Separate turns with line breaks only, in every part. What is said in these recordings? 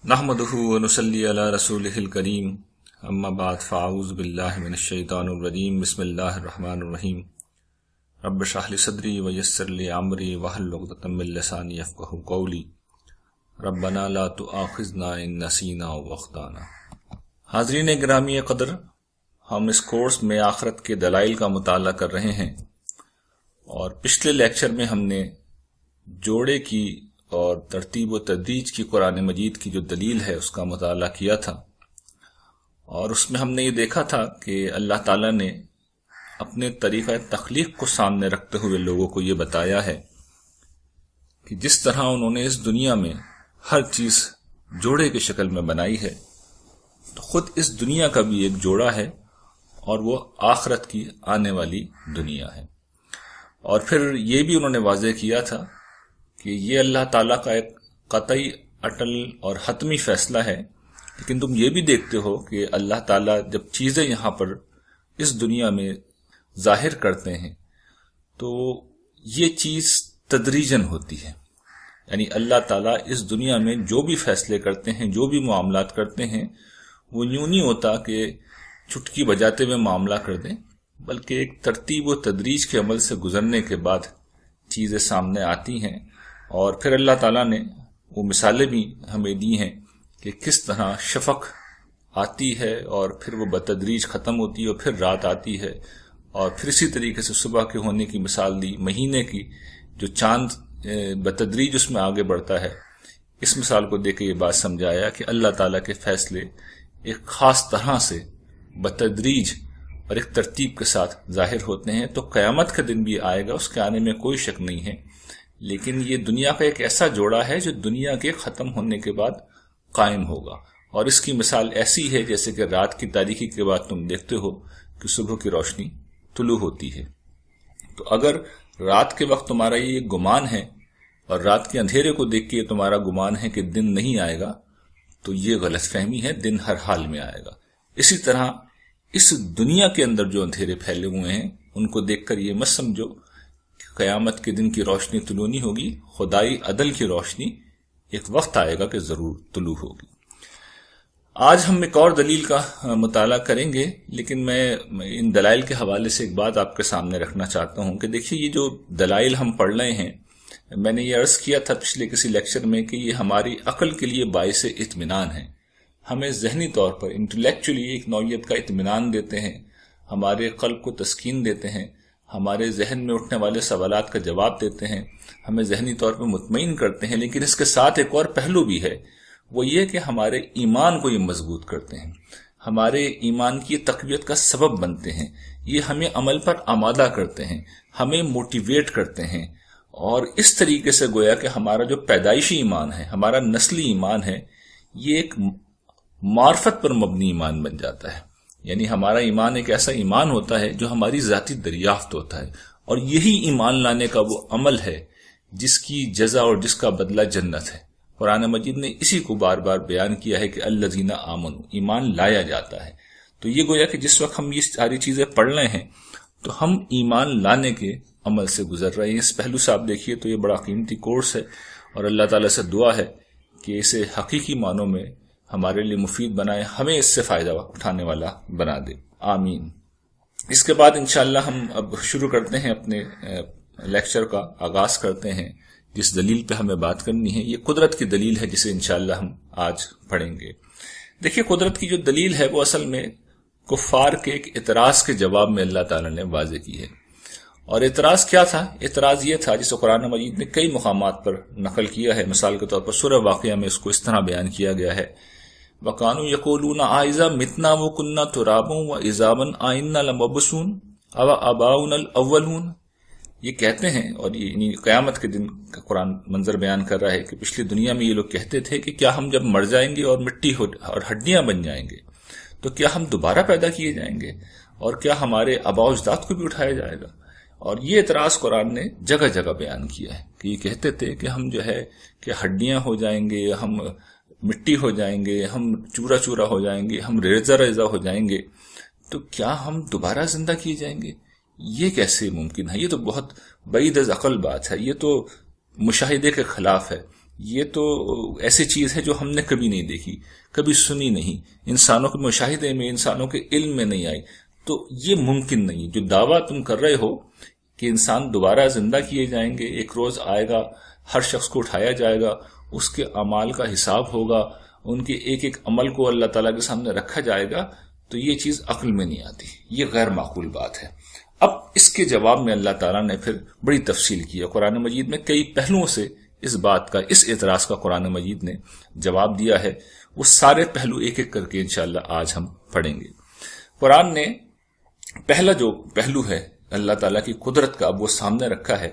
نحمدہ ونصلی علی رسولہ الکریم اما بعد فاعوذ باللہ من الشیطان الرجیم بسم اللہ الرحمن الرحیم رب اشرح لی صدری ویسر لی امری واحلل عقدۃ من لسانی یفقہوا قولی ربنا لا تؤاخذنا ان نسینا واخطانا۔ حاضرین گرامی قدر، ہم اس کورس میں آخرت کے دلائل کا مطالعہ کر رہے ہیں، اور پچھلے لیکچر میں ہم نے جوڑے کی اور ترتیب و تدریج کی قرآن مجید کی جو دلیل ہے اس کا مطالعہ کیا تھا، اور اس میں ہم نے یہ دیکھا تھا کہ اللہ تعالیٰ نے اپنے طریقہ تخلیق کو سامنے رکھتے ہوئے لوگوں کو یہ بتایا ہے کہ جس طرح انہوں نے اس دنیا میں ہر چیز جوڑے کی شکل میں بنائی ہے، تو خود اس دنیا کا بھی ایک جوڑا ہے، اور وہ آخرت کی آنے والی دنیا ہے۔ اور پھر یہ بھی انہوں نے واضح کیا تھا کہ یہ اللہ تعالیٰ کا ایک قطعی اٹل اور حتمی فیصلہ ہے، لیکن تم یہ بھی دیکھتے ہو کہ اللہ تعالیٰ جب چیزیں یہاں پر اس دنیا میں ظاہر کرتے ہیں تو یہ چیز تدریجاً ہوتی ہے، یعنی اللہ تعالیٰ اس دنیا میں جو بھی فیصلے کرتے ہیں، جو بھی معاملات کرتے ہیں، وہ یوں نہیں ہوتا کہ چٹکی بجاتے ہوئے معاملہ کر دیں، بلکہ ایک ترتیب و تدریج کے عمل سے گزرنے کے بعد چیزیں سامنے آتی ہیں۔ اور پھر اللہ تعالیٰ نے وہ مثالیں بھی ہمیں دی ہیں کہ کس طرح شفق آتی ہے اور پھر وہ بتدریج ختم ہوتی ہے، اور پھر رات آتی ہے، اور پھر اسی طریقے سے صبح کے ہونے کی مثال دی، مہینے کی جو چاند بتدریج اس میں آگے بڑھتا ہے۔ اس مثال کو دیکھ کے یہ بات سمجھایا کہ اللہ تعالیٰ کے فیصلے ایک خاص طرح سے بتدریج اور ایک ترتیب کے ساتھ ظاہر ہوتے ہیں۔ تو قیامت کا دن بھی آئے گا، اس کے آنے میں کوئی شک نہیں ہے، لیکن یہ دنیا کا ایک ایسا جوڑا ہے جو دنیا کے ختم ہونے کے بعد قائم ہوگا، اور اس کی مثال ایسی ہے جیسے کہ رات کی تاریکی کے بعد تم دیکھتے ہو کہ صبح کی روشنی طلوع ہوتی ہے۔ تو اگر رات کے وقت تمہارا یہ گمان ہے، اور رات کے اندھیرے کو دیکھ کے تمہارا گمان ہے کہ دن نہیں آئے گا، تو یہ غلط فہمی ہے، دن ہر حال میں آئے گا۔ اسی طرح اس دنیا کے اندر جو اندھیرے پھیلے ہوئے ہیں ان کو دیکھ کر یہ مت سمجھو کہ قیامت کے دن کی روشنی طلوع نہیں ہوگی، خدائی عدل کی روشنی ایک وقت آئے گا کہ ضرور طلوع ہوگی۔ آج ہم ایک اور دلیل کا مطالعہ کریں گے، لیکن میں ان دلائل کے حوالے سے ایک بات آپ کے سامنے رکھنا چاہتا ہوں کہ دیکھیے، یہ جو دلائل ہم پڑھ رہے ہیں، میں نے یہ عرض کیا تھا پچھلے کسی لیکچر میں کہ یہ ہماری عقل کے لیے باعث اطمینان ہے، ہمیں ذہنی طور پر انٹلیکچولی ایک نوعیت کا اطمینان دیتے ہیں، ہمارے قلب کو تسکین دیتے ہیں، ہمارے ذہن میں اٹھنے والے سوالات کا جواب دیتے ہیں، ہمیں ذہنی طور پر مطمئن کرتے ہیں، لیکن اس کے ساتھ ایک اور پہلو بھی ہے، وہ یہ کہ ہمارے ایمان کو یہ مضبوط کرتے ہیں، ہمارے ایمان کی تقویت کا سبب بنتے ہیں، یہ ہمیں عمل پر آمادہ کرتے ہیں، ہمیں موٹیویٹ کرتے ہیں، اور اس طریقے سے گویا کہ ہمارا جو پیدائشی ایمان ہے، ہمارا نسلی ایمان ہے، یہ ایک معرفت پر مبنی ایمان بن جاتا ہے۔ یعنی ہمارا ایمان ایک ایسا ایمان ہوتا ہے جو ہماری ذاتی دریافت ہوتا ہے، اور یہی ایمان لانے کا وہ عمل ہے جس کی جزا اور جس کا بدلہ جنت ہے۔ قرآن مجید نے اسی کو بار بار بیان کیا ہے کہ الذین آمنوا، ایمان لایا جاتا ہے۔ تو یہ گویا کہ جس وقت ہم یہ ساری چیزیں پڑھ رہے ہیں تو ہم ایمان لانے کے عمل سے گزر رہے ہیں۔ اس پہلو سے آپ دیکھیے تو یہ بڑا قیمتی کورس ہے، اور اللہ تعالیٰ سے دعا ہے کہ اسے حقیقی معنوں میں ہمارے لیے مفید بنائے، ہمیں اس سے فائدہ اٹھانے والا بنا دے، آمین۔ اس کے بعد انشاءاللہ ہم اب شروع کرتے ہیں، اپنے لیکچر کا آغاز کرتے ہیں۔ جس دلیل پہ ہمیں بات کرنی ہے یہ قدرت کی دلیل ہے، جسے انشاءاللہ ہم آج پڑھیں گے۔ دیکھیے، قدرت کی جو دلیل ہے وہ اصل میں کفار کے ایک اعتراض کے جواب میں اللہ تعالیٰ نے واضح کی ہے۔ اور اعتراض کیا تھا؟ اعتراض یہ تھا جسے قرآن مجید نے کئی مقامات پر نقل کیا ہے۔ مثال کے طور پر سورہ واقعہ میں اس کو اس طرح بیان کیا گیا ہے، وَقَانُوا يَقُولُونَ أَإِذَا مِتْنَا وَكُنَّا تُرَابًا وَعِظَامًا أَإِنَّا لَمَبْعُوثُونَ أَوَآبَاؤُنَا الْأَوَّلُونَ۔ یہ کہتے ہیں، اور یہ قیامت کے دن کا قرآن منظر بیان کر رہا ہے کہ پچھلی دنیا میں یہ لوگ کہتے تھے کہ کیا ہم جب مر جائیں گے اور مٹی اور ہڈیاں بن جائیں گے تو کیا ہم دوبارہ پیدا کیے جائیں گے، اور کیا ہمارے آباء و اجداد کو بھی اٹھایا جائے گا؟ اور یہ اعتراض قرآن نے جگہ جگہ بیان کیا ہے کہ یہ کہتے تھے کہ ہم جو ہے کہ ہڈیاں ہو جائیں گے، ہم مٹی ہو جائیں گے، ہم چورا چورا ہو جائیں گے، ہم ریزہ ریزہ ہو جائیں گے، تو کیا ہم دوبارہ زندہ کیے جائیں گے؟ یہ کیسے ممکن ہے؟ یہ تو بہت بعید از عقل بات ہے، یہ تو مشاہدے کے خلاف ہے۔ یہ تو ایسی چیز ہے جو ہم نے کبھی نہیں دیکھی، کبھی سنی نہیں، انسانوں کے مشاہدے میں، انسانوں کے علم میں نہیں آئی، تو یہ ممکن نہیں۔ جو دعویٰ تم کر رہے ہو کہ انسان دوبارہ زندہ کیے جائیں گے، ایک روز آئے گا، ہر شخص کو اٹھایا جائے گا، اس کے اعمال کا حساب ہوگا، ان کے ایک ایک عمل کو اللہ تعالیٰ کے سامنے رکھا جائے گا، تو یہ چیز عقل میں نہیں آتی، یہ غیر معقول بات ہے۔ اب اس کے جواب میں اللہ تعالیٰ نے پھر بڑی تفصیل کی ہے، قرآن مجید میں کئی پہلوؤں سے اس بات کا، اس اعتراض کا قرآن مجید نے جواب دیا ہے۔ وہ سارے پہلو ایک ایک کر کے انشاءاللہ آج ہم پڑھیں گے۔ قرآن نے پہلا جو پہلو ہے اللہ تعالیٰ کی قدرت کا، اب وہ سامنے رکھا ہے،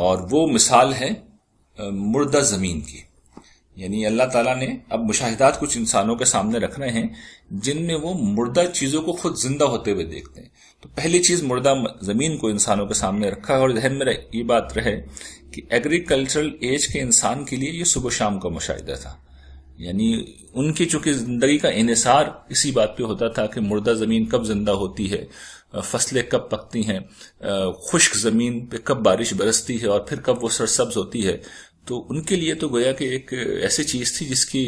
اور وہ مثال ہے مردہ زمین کی۔ یعنی اللہ تعالیٰ نے اب مشاہدات کچھ انسانوں کے سامنے رکھ رہے ہیں جن میں وہ مردہ چیزوں کو خود زندہ ہوتے ہوئے دیکھتے ہیں۔ تو پہلی چیز مردہ زمین کو انسانوں کے سامنے رکھا ہے، اور ذہن میں یہ بات رہے کہ ایگریکلچرل ایج کے انسان کے لیے یہ صبح شام کا مشاہدہ تھا۔ یعنی ان کی چونکہ زندگی کا انحصار اسی بات پہ ہوتا تھا کہ مردہ زمین کب زندہ ہوتی ہے، فصلیں کب پکتی ہیں، خشک زمین پہ کب بارش برستی ہے، اور پھر کب وہ سرسبز ہوتی ہے۔ تو ان کے لیے تو گویا کہ ایک ایسی چیز تھی جس کی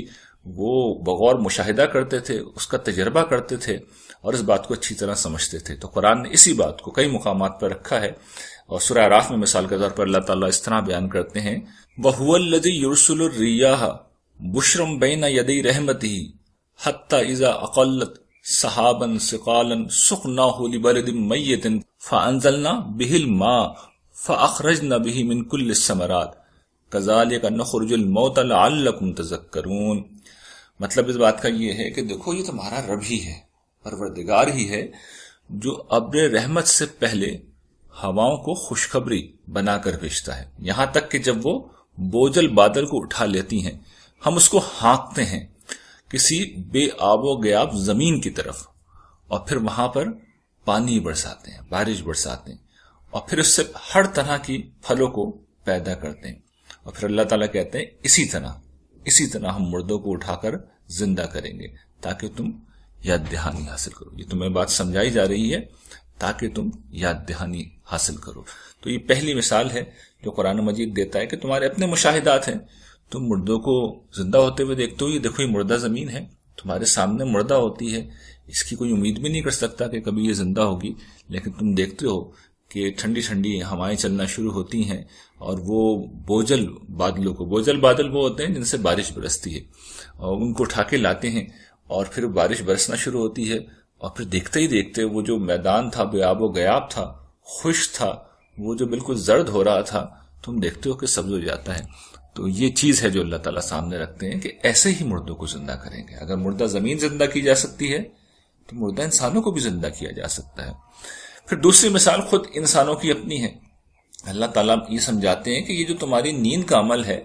وہ بغور مشاہدہ کرتے تھے، اس کا تجربہ کرتے تھے، اور اس بات کو اچھی طرح سمجھتے تھے۔ تو قرآن نے اسی بات کو کئی مقامات پر رکھا ہے، اور سورہ اعراف میں مثال کے طور پر اللہ تعالیٰ اس طرح بیان کرتے ہیں، وَهُوَ الَّذِي يُرْسِلُ الرِّيَاحَ بُشْرًا بَيْنَ يَدَيْ رَحْمَتِهِ حَتَّى إِذَا أَقَلَّتْ سَحَابًا ثِقَالًا سُقْنَاهُ لِبَلَدٍ مَيِّتٍ فَأَنزَلْنَا بِهِ الْمَاءَ فَأَخْرَجْنَا بِهِ مِنْ كُلِّ الثَّمَرَاتِ كَذَلِكَ نُخْرِجُ الْمَوْتَى لَعَلَّكُمْ تَذَكَّرُونَ۔ مطلب اس بات کا یہ ہے کہ دیکھو یہ تمہارا رب ہی ہے، پروردگار ہی ہے، جو ابر رحمت سے پہلے ہواؤں کو خوشخبری بنا کر بھیجتا ہے، یہاں تک کہ جب وہ بوجھل بادل کو اٹھا لیتی ہیں، ہم اس کو ہانکتے ہیں کسی بے آب و گیاب زمین کی طرف، اور پھر وہاں پر پانی برساتے ہیں، بارش برساتے ہیں، اور پھر اس سے ہر طرح کی پھلوں کو پیدا کرتے ہیں، اور پھر اللہ تعالیٰ کہتے ہیں اسی طرح ہم مردوں کو اٹھا کر زندہ کریں گے تاکہ تم یاد دہانی حاصل کرو۔ یہ تمہیں بات سمجھائی جا رہی ہے تاکہ تم یاد دہانی حاصل کرو۔ تو یہ پہلی مثال ہے جو قرآن مجید دیتا ہے کہ تمہارے اپنے مشاہدات ہیں، تم مردوں کو زندہ ہوتے ہوئے دیکھتے ہو، یہ دیکھو یہ مردہ زمین ہے تمہارے سامنے مردہ ہوتی ہے، اس کی کوئی امید بھی نہیں کر سکتا کہ کبھی یہ زندہ ہوگی، لیکن تم دیکھتے ہو کہ ٹھنڈی ٹھنڈی ہوائیں چلنا شروع ہوتی ہیں، اور وہ بوجھل بادل وہ ہوتے ہیں جن سے بارش برستی ہے، اور ان کو اٹھا کے لاتے ہیں، اور پھر بارش برسنا شروع ہوتی ہے، اور پھر دیکھتے ہی دیکھتے وہ جو میدان تھا بے آب و گیاب تھا، خشک تھا، وہ جو بالکل زرد ہو رہا تھا، تم دیکھتے ہو کہ سبز ہو جاتا ہے۔ تو یہ چیز ہے جو اللہ تعالیٰ سامنے رکھتے ہیں کہ ایسے ہی مردوں کو زندہ کریں گے۔ اگر مردہ زمین زندہ کی جا سکتی ہے تو مردہ انسانوں کو بھی زندہ کیا جا سکتا ہے۔ پھر دوسری مثال خود انسانوں کی اپنی ہے۔ اللہ تعالیٰ یہ سمجھاتے ہیں کہ یہ جو تمہاری نیند کا عمل ہے،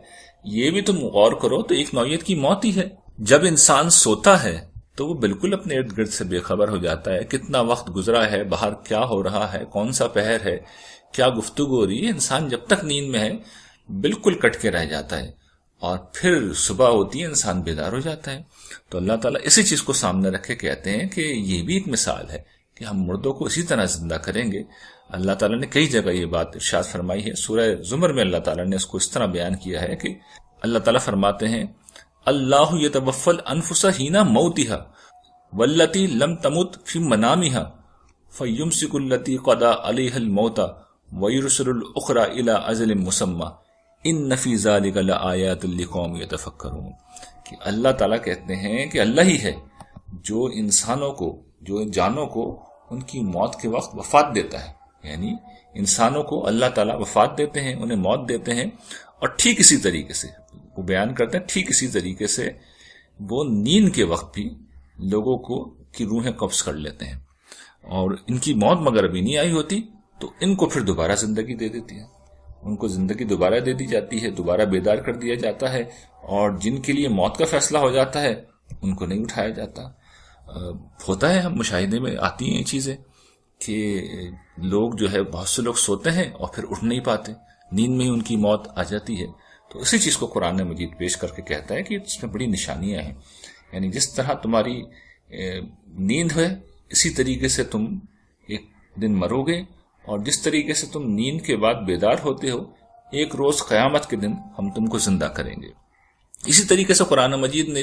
یہ بھی تم غور کرو تو ایک نوعیت کی موت ہی ہے۔ جب انسان سوتا ہے تو وہ بالکل اپنے ارد گرد سے بے خبر ہو جاتا ہے، کتنا وقت گزرا ہے، باہر کیا ہو رہا ہے، کون سا پہر ہے، کیا گفتگو ہو رہی ہے۔ انسان جب تک نیند میں ہے بالکل کٹ کے رہ جاتا ہے، اور پھر صبح ہوتی ہے انسان بیدار ہو جاتا ہے۔ تو اللہ تعالیٰ اسی چیز کو سامنے رکھے کہتے ہیں کہ یہ بھی ایک مثال ہے کہ ہم مردوں کو اسی طرح زندہ کریں گے۔ اللہ تعالیٰ نے کئی جگہ یہ بات ارشاد فرمائی ہے۔ سورہ زمر میں اللہ تعالیٰ نے اس کو اس طرح بیان کیا ہے کہ اللہ تعالیٰ فرماتے ہیں، اللہ یتوفی الانفس حین موتها واللتی لم تمت فی منامها فیمسک التی قضی علیہا الموت ویرسل الاخری الی اجل مسمی ان فی ذلک لآیات لقوم یتفکرون۔ کہ اللہ تعالیٰ کہتے ہیں کہ اللہ ہی ہے جو انسانوں کو، جو جانوں کو ان کی موت کے وقت وفات دیتا ہے۔ یعنی انسانوں کو اللہ تعالیٰ وفات دیتے ہیں، انہیں موت دیتے ہیں، اور ٹھیک اسی طریقے سے وہ بیان کرتے ہیں، ٹھیک اسی طریقے سے وہ نیند کے وقت بھی لوگوں کو کی روحیں قبض کر لیتے ہیں، اور ان کی موت مگر ابھی نہیں آئی ہوتی تو ان کو پھر دوبارہ زندگی دے دیتی ہے، ان کو زندگی دوبارہ دے دی جاتی ہے، دوبارہ بیدار کر دیا جاتا ہے، اور جن کے لیے موت کا فیصلہ ہو جاتا ہے ان کو نہیں اٹھایا جاتا۔ ہوتا ہے، ہم مشاہدے میں آتی ہیں یہ چیزیں کہ لوگ جو ہے، بہت سے لوگ سوتے ہیں اور پھر اٹھ نہیں پاتے، نیند میں ہی ان کی موت آ جاتی ہے۔ تو اسی چیز کو قرآن مجید پیش کر کے کہتا ہے کہ اس میں بڑی نشانیاں ہیں، یعنی جس طرح تمہاری نیند ہے اسی طریقے سے تم ایک دن مرو گے، اور جس طریقے سے تم نیند کے بعد بیدار ہوتے ہو ایک روز قیامت کے دن ہم تم کو زندہ کریں گے۔ اسی طریقے سے قرآن مجید نے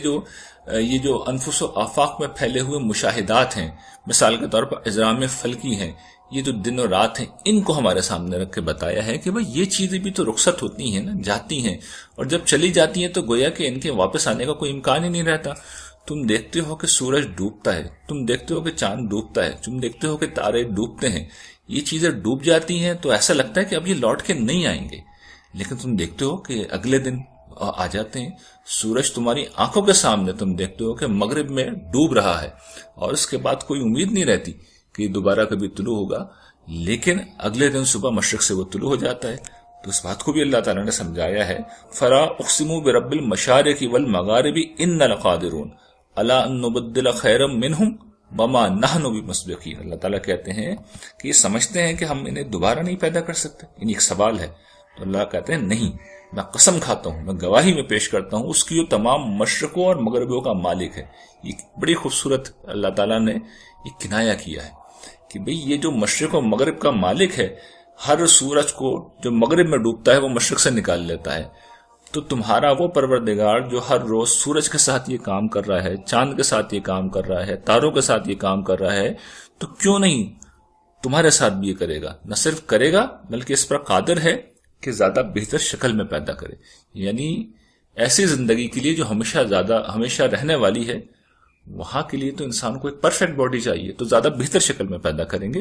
یہ جو انفس و آفاق میں پھیلے ہوئے مشاہدات ہیں، مثال کے طور پر اجرام فلکی ہیں، یہ جو دن و رات ہیں، ان کو ہمارے سامنے رکھ کے بتایا ہے کہ بھئی یہ چیزیں بھی تو رخصت ہوتی ہیں نا، جاتی ہیں، اور جب چلی جاتی ہیں تو گویا کہ ان کے واپس آنے کا کوئی امکان ہی نہیں رہتا۔ تم دیکھتے ہو کہ سورج ڈوبتا ہے، تم دیکھتے ہو کہ چاند ڈوبتا ہے، تم دیکھتے ہو کہ تارے ڈوبتے ہیں، یہ چیزیں ڈوب جاتی ہیں تو ایسا لگتا ہے کہ اب یہ لوٹ کے نہیں آئیں گے، لیکن تم دیکھتے ہو کہ اگلے دن آ جاتے ہیں۔ سورج تمہاری آنکھوں کے سامنے تم دیکھتے ہو کہ مغرب میں ڈوب رہا ہے، اور اس کے بعد کوئی امید نہیں رہتی کہ دوبارہ کبھی طلوع ہوگا، لیکن اگلے دن صبح مشرق سے وہ طلوع ہو جاتا ہے۔ تو اس بات کو بھی اللہ تعالیٰ نے سمجھایا ہے، فَلَا أُقْسِمُ بِرَبِّ الْمَشَارِقِ وَالْمَغَارِبِ إِنَّا لَقَادِرُونَ عَلَىٰ أَن نُبَدِّلَ خَيْرًا مِّنْهُمْ وَمَا نَحْنُ بِمُسْبِقِينَ۔ اللہ تعالیٰ کہتے ہیں کہ یہ سمجھتے ہیں کہ ہم انہیں دوبارہ نہیں پیدا کر سکتے، یعنی ایک سوال ہے، تو اللہ کہتے ہیں نہیں، میں قسم کھاتا ہوں، میں گواہی میں پیش کرتا ہوں اس کی جو تمام مشرقوں اور مغربوں کا مالک ہے۔ یہ بڑی خوبصورت اللہ تعالیٰ نے یہ کنایا کیا ہے کہ بھئی یہ جو مشرق و مغرب کا مالک ہے، ہر سورج کو جو مغرب میں ڈوبتا ہے وہ مشرق سے نکال لیتا ہے، تو تمہارا وہ پروردگار جو ہر روز سورج کے ساتھ یہ کام کر رہا ہے، چاند کے ساتھ یہ کام کر رہا ہے، تاروں کے ساتھ یہ کام کر رہا ہے، تو کیوں نہیں تمہارے ساتھ بھی یہ کرے گا؟ نہ صرف کرے گا بلکہ اس پر قادر ہے کہ زیادہ بہتر شکل میں پیدا کرے، یعنی ایسی زندگی کے لیے جو ہمیشہ رہنے والی ہے، وہاں کے لیے تو انسان کو ایک پرفیکٹ باڈی چاہیے، تو زیادہ بہتر شکل میں پیدا کریں گے،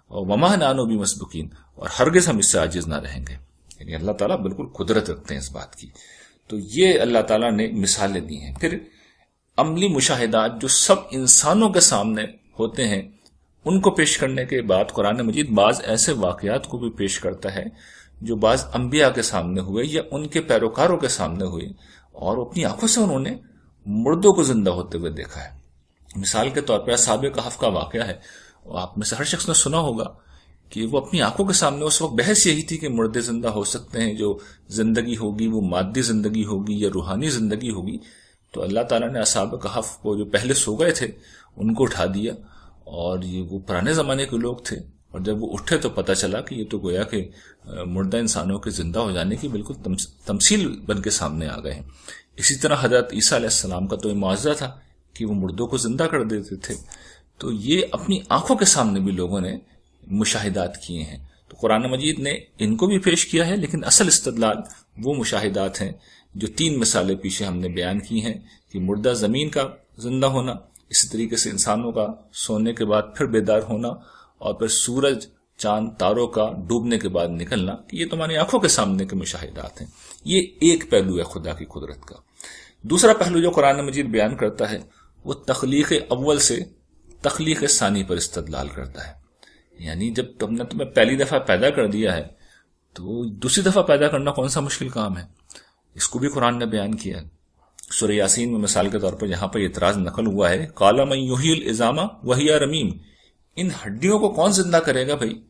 اور وما نحن بمسبوقین، اور ہرگز ہم اس سے عاجز نہ رہیں گے۔ یعنی اللہ تعالیٰ بالکل قدرت رکھتے ہیں اس بات کی۔ تو یہ اللہ تعالیٰ نے مثالیں دی ہیں۔ پھر عملی مشاہدات جو سب انسانوں کے سامنے ہوتے ہیں، ان کو پیش کرنے کے بعد قرآن مجید بعض ایسے واقعات کو بھی پیش کرتا ہے جو بعض انبیاء کے سامنے ہوئے یا ان کے پیروکاروں کے سامنے ہوئے، اور اپنی آنکھوں سے انہوں نے مردوں کو زندہ ہوتے ہوئے دیکھا ہے۔ مثال کے طور پر اصحاب کہف کا واقعہ ہے، آپ میں سے ہر شخص نے سنا ہوگا کہ وہ اپنی آنکھوں کے سامنے، اس وقت بحث یہی تھی کہ مردے زندہ ہو سکتے ہیں، جو زندگی ہوگی وہ مادی زندگی ہوگی یا روحانی زندگی ہوگی۔ تو اللہ تعالیٰ نے اصحاب کہف کو جو پہلے سو گئے تھے ان کو اٹھا دیا، اور یہ وہ پرانے زمانے کے لوگ تھے، اور جب وہ اٹھے تو پتہ چلا کہ یہ تو گویا کہ مردہ انسانوں کے زندہ ہو جانے کی بالکل تمثیل بن کے سامنے آ گئے ہیں۔ اسی طرح حضرت عیسیٰ علیہ السلام کا تو یہ معجزہ تھا کہ وہ مردوں کو زندہ کر دیتے تھے۔ تو یہ اپنی آنکھوں کے سامنے بھی لوگوں نے مشاہدات کیے ہیں، تو قرآن مجید نے ان کو بھی پیش کیا ہے، لیکن اصل استدلال وہ مشاہدات ہیں جو 3 مثالیں پیچھے ہم نے بیان کی ہیں، کہ مردہ زمین کا زندہ ہونا، اسی طریقے سے انسانوں کا سونے کے بعد پھر بیدار ہونا، اور پھر سورج چاند تاروں کا ڈوبنے کے بعد نکلنا، کہ یہ تمہاری آنکھوں کے سامنے کے مشاہدات ہیں۔ یہ ایک پہلو ہے خدا کی قدرت کا۔ دوسرا پہلو جو قرآن مجید بیان کرتا ہے وہ تخلیق اول سے تخلیق ثانی پر استدلال کرتا ہے، یعنی جب تم نے تمہیں پہلی دفعہ پیدا کر دیا ہے تو دوسری دفعہ پیدا کرنا کون سا مشکل کام ہے؟ اس کو بھی قرآن نے بیان کیا ہے۔ سورہ یاسین میں مثال کے طور پر یہاں پر اعتراض نقل ہوا ہے، قال من یحیی العظام وہی رمیم، ان ہڈیوں کو کون زندہ کرے گا؟ بھائی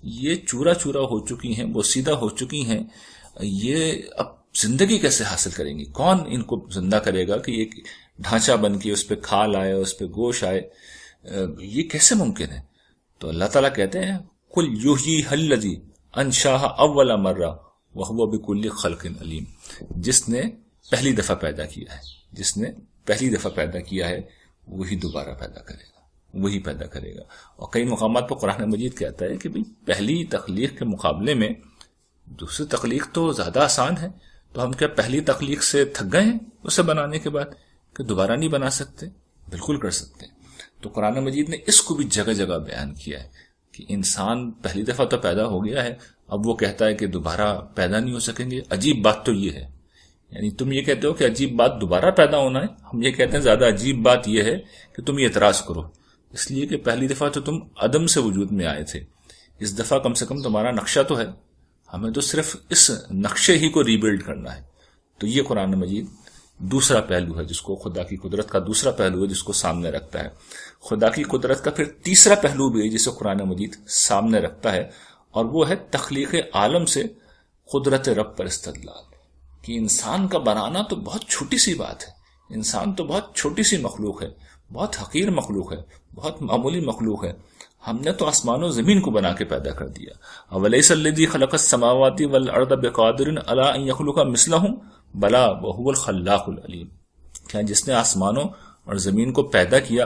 یہ چورا چورا ہو چکی ہیں، وہ سیدھا ہو چکی ہیں، یہ اب زندگی کیسے حاصل کریں گی؟ کون ان کو زندہ کرے گا کہ ایک ڈھانچہ بن کے اس پہ کھال آئے، اس پہ گوشت آئے؟ یہ کیسے ممکن ہے؟ تو اللہ تعالیٰ کہتے ہیں قل یحییھا الذی انشأھا اول مرہ وہو بکل خلق علیم، جس نے پہلی دفعہ پیدا کیا ہے، جس نے پہلی دفعہ پیدا کیا ہے وہی دوبارہ پیدا کرے گا، وہی پیدا کرے گا۔ اور کئی مقامات پر قرآن مجید کہتا ہے کہ بھئی پہلی تخلیق کے مقابلے میں دوسری تخلیق تو زیادہ آسان ہے، تو ہم کیا پہلی تخلیق سے تھک گئے ہیں اسے بنانے کے بعد کہ دوبارہ نہیں بنا سکتے؟ بالکل کر سکتے ہیں۔ تو قرآن مجید نے اس کو بھی جگہ جگہ بیان کیا ہے کہ انسان پہلی دفعہ تو پیدا ہو گیا ہے، اب وہ کہتا ہے کہ دوبارہ پیدا نہیں ہو سکیں گے۔ عجیب بات تو یہ ہے، یعنی تم یہ کہتے ہو کہ عجیب بات دوبارہ پیدا ہونا ہے، ہم یہ کہتے ہیں زیادہ عجیب بات یہ ہے کہ تم یہ اعتراض کرو، اس لیے کہ پہلی دفعہ تو تم عدم سے وجود میں آئے تھے، اس دفعہ کم سے کم تمہارا نقشہ تو ہے، ہمیں تو صرف اس نقشے ہی کو ری بلڈ کرنا ہے۔ تو یہ قرآن مجید دوسرا پہلو ہے جس کو خدا کی قدرت کا دوسرا پہلو ہے جس کو سامنے رکھتا ہے۔ خدا کی قدرت کا پھر تیسرا پہلو بھی ہے جسے قرآن مجید سامنے رکھتا ہے، اور وہ ہے تخلیق عالم سے قدرت رب پر استدلال، کہ انسان کا بنانا تو بہت چھوٹی سی بات ہے، انسان تو بہت چھوٹی سی مخلوق ہے، بہت حقیر مخلوق ہے، بہت معمولی مخلوق ہے، ہم نے تو آسمان و زمین کو بنا کے پیدا کر دیا. اولیس الذی خلق السماوات والارض بقادر علی ان یخلق مثلهم بلا وهو الخلاق العلیم. کیا جس نے آسمانوں اور زمین کو پیدا کیا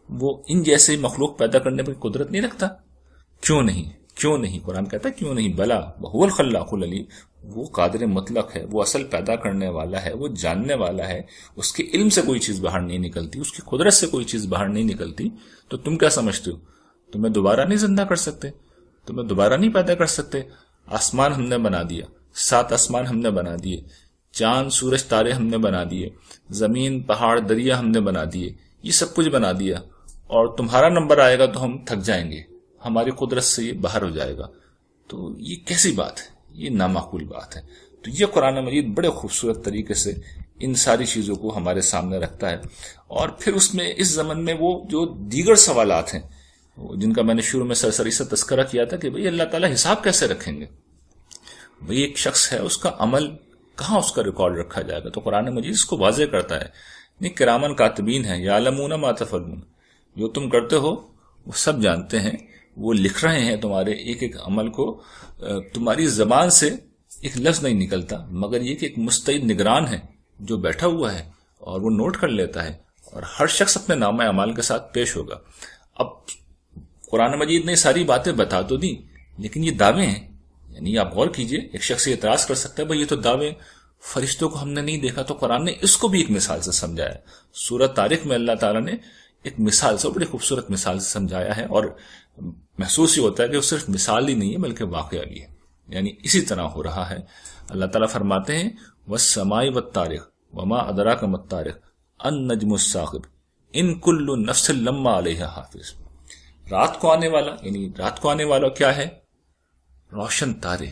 وہ ان جیسے مخلوق پیدا کرنے پر قدرت نہیں رکھتا؟ کیوں نہیں، کیوں نہیں؟ قرآن کہتا ہے کیوں نہیں. بلا وهو الخلاق العلیم، وہ قادر مطلق ہے، وہ اصل پیدا کرنے والا ہے، وہ جاننے والا ہے. اس کے علم سے کوئی چیز باہر نہیں نکلتی، اس کی قدرت سے کوئی چیز باہر نہیں نکلتی. تو تم کیا سمجھتے ہو تمہیں دوبارہ نہیں زندہ کر سکتے، تمہیں دوبارہ نہیں پیدا کر سکتے؟ آسمان ہم نے بنا دیا، 7 آسمان ہم نے بنا دیے، چاند سورج تارے ہم نے بنا دیے، زمین پہاڑ دریا ہم نے بنا دیے، یہ سب کچھ بنا دیا، اور تمہارا نمبر آئے گا تو ہم تھک جائیں گے، ہماری قدرت سے یہ باہر ہو جائے گا. تو یہ کیسی بات ہے؟ یہ نامعقول بات ہے. تو یہ قرآن مجید بڑے خوبصورت طریقے سے ان ساری چیزوں کو ہمارے سامنے رکھتا ہے. اور پھر اس میں اس ضمن میں وہ جو دیگر سوالات ہیں جن کا میں نے شروع میں سرسری سے تذکرہ کیا تھا کہ بھئی اللہ تعالیٰ حساب کیسے رکھیں گے؟ بھئی ایک شخص ہے، اس کا عمل کہاں اس کا ریکارڈ رکھا جائے گا؟ تو قرآن مجید اس کو واضح کرتا ہے. نہیں، کرامن کاتبین ہیں، یعلمون ما تفعلون، جو تم کرتے ہو وہ سب جانتے ہیں، وہ لکھ رہے ہیں تمہارے ایک ایک عمل کو. تمہاری زبان سے ایک لفظ نہیں نکلتا مگر یہ کہ ایک مستعد نگران ہے جو بیٹھا ہوا ہے اور وہ نوٹ کر لیتا ہے، اور ہر شخص اپنے نامہ اعمال کے ساتھ پیش ہوگا. اب قرآن مجید نے ساری باتیں بتا تو دی، لیکن یہ دعوے ہیں. یعنی آپ غور کیجئے، ایک شخص یہ اعتراض کر سکتا ہے بھئی یہ تو دعوے، فرشتوں کو ہم نے نہیں دیکھا. تو قرآن نے اس کو بھی ایک مثال سے سمجھایا. سورۃ طارق میں اللہ تعالیٰ نے ایک مثال سے، بڑی خوبصورت مثال سے سمجھایا ہے، اور محسوس یہ ہوتا ہے کہ وہ صرف مثال ہی نہیں ہے بلکہ واقعہ بھی ہے. یعنی اسی طرح ہو رہا ہے. اللہ تعالیٰ فرماتے ہیں وَالسَّمَاءِ وَالطَّارِقِ وَمَا أَدْرَاكَ مَا الطَّارِقُ النَّجْمُ الثَّاقِبُ إِن كُلُّ نَفْسٍ لَمَّا عَلَيْهَا حَافِظٌ. رات کو آنے والا، یعنی رات کو آنے والا کیا ہے؟ روشن تارے.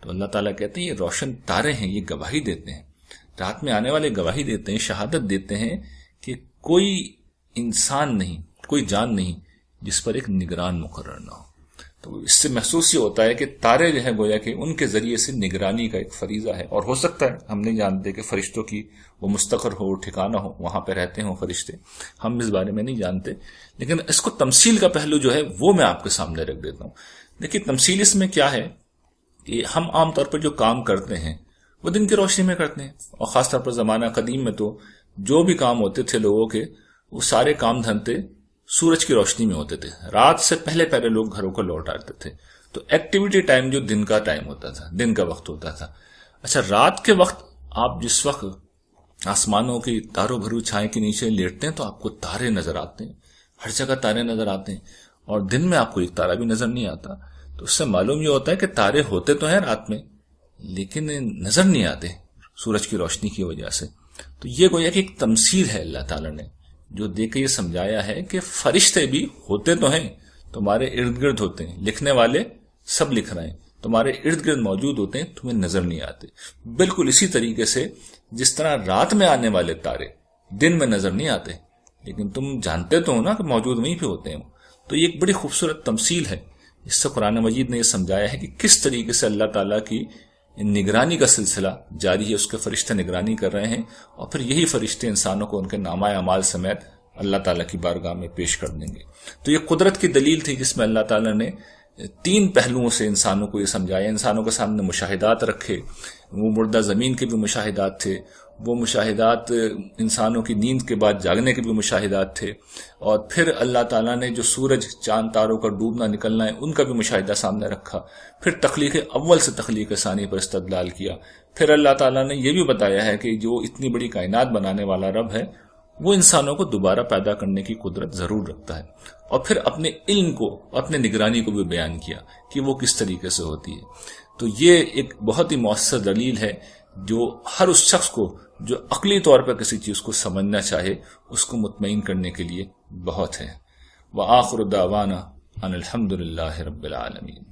تو اللہ تعالیٰ کہتے ہیں یہ روشن تارے ہیں، یہ گواہی دیتے ہیں، رات میں آنے والے گواہی دیتے ہیں، شہادت دیتے ہیں کہ کوئی انسان نہیں، کوئی جان نہیں جس پر ایک نگران مقرر نہ ہو. تو اس سے محسوس یہ ہوتا ہے کہ تارے جو ہے گویا کہ ان کے ذریعے سے نگرانی کا ایک فریضہ ہے. اور ہو سکتا ہے ہم نہیں جانتے کہ فرشتوں کی وہ مستقر ہو، ٹھکانہ ہو، وہاں پہ رہتے ہوں فرشتے، ہم اس بارے میں نہیں جانتے. لیکن اس کو تمثیل کا پہلو جو ہے وہ میں آپ کے سامنے رکھ دیتا ہوں. دیکھیے تمثیل اس میں کیا ہے کہ ہم عام طور پر جو کام کرتے ہیں وہ دن کی روشنی میں کرتے ہیں، اور خاص طور پر زمانہ قدیم میں تو جو بھی کام ہوتے تھے لوگوں کے، وہ سارے کام دھندے سورج کی روشنی میں ہوتے تھے. رات سے پہلے پہلے لوگ گھروں کو لوٹ آتے تھے. تو ایکٹیویٹی ٹائم جو دن کا ٹائم ہوتا تھا، دن کا وقت ہوتا تھا. اچھا، رات کے وقت آپ جس وقت آسمانوں کی تاروں بھرو چھائے کے نیچے لیٹتے ہیں تو آپ کو تارے نظر آتے ہیں، ہر جگہ تارے نظر آتے ہیں، اور دن میں آپ کو ایک تارا بھی نظر نہیں آتا. تو اس سے معلوم یہ ہوتا ہے کہ تارے ہوتے تو ہیں رات میں لیکن نظر نہیں آتے سورج کی روشنی کی وجہ سے. تو یہ گویا کہ ایک تمثیل ہے اللہ تعالیٰ نے جو دے کے یہ سمجھایا ہے کہ فرشتے بھی ہوتے تو ہیں، تمہارے ارد گرد ہوتے ہیں، لکھنے والے سب لکھ رہے ہیں، تمہارے ارد گرد موجود ہوتے ہیں، تمہیں نظر نہیں آتے. بالکل اسی طریقے سے جس طرح رات میں آنے والے تارے دن میں نظر نہیں آتے لیکن تم جانتے تو ہو نا کہ موجود وہیں پہ ہوتے ہیں. تو یہ ایک بڑی خوبصورت تمثیل ہے. اس سے قرآن مجید نے یہ سمجھایا ہے کہ کس طریقے سے اللہ تعالیٰ کی نگرانی کا سلسلہ جاری ہے، اس کے فرشتے نگرانی کر رہے ہیں، اور پھر یہی فرشتے انسانوں کو ان کے نامہ اعمال سمیت اللہ تعالیٰ کی بارگاہ میں پیش کر دیں گے. تو یہ قدرت کی دلیل تھی جس میں اللہ تعالیٰ نے 3 پہلوؤں سے انسانوں کو یہ سمجھایا. انسانوں کے سامنے مشاہدات رکھے، وہ مردہ زمین کے بھی مشاہدات تھے، وہ مشاہدات انسانوں کی نیند کے بعد جاگنے کے بھی مشاہدات تھے، اور پھر اللہ تعالیٰ نے جو سورج چاند تاروں کا ڈوبنا نکلنا ہے ان کا بھی مشاہدہ سامنے رکھا. پھر تخلیق اول سے تخلیق ثانی پر استدلال کیا. پھر اللہ تعالیٰ نے یہ بھی بتایا ہے کہ جو اتنی بڑی کائنات بنانے والا رب ہے وہ انسانوں کو دوبارہ پیدا کرنے کی قدرت ضرور رکھتا ہے. اور پھر اپنے علم کو، اپنے نگرانی کو بھی بیان کیا کہ وہ کس طریقے سے ہوتی ہے. تو یہ ایک بہت ہی مؤثر دلیل ہے جو ہر اس شخص کو جو عقلی طور پر کسی چیز کو سمجھنا چاہے اس کو مطمئن کرنے کے لیے بہت ہے. وآخر دعوانا ان الحمد للہ رب العالمین.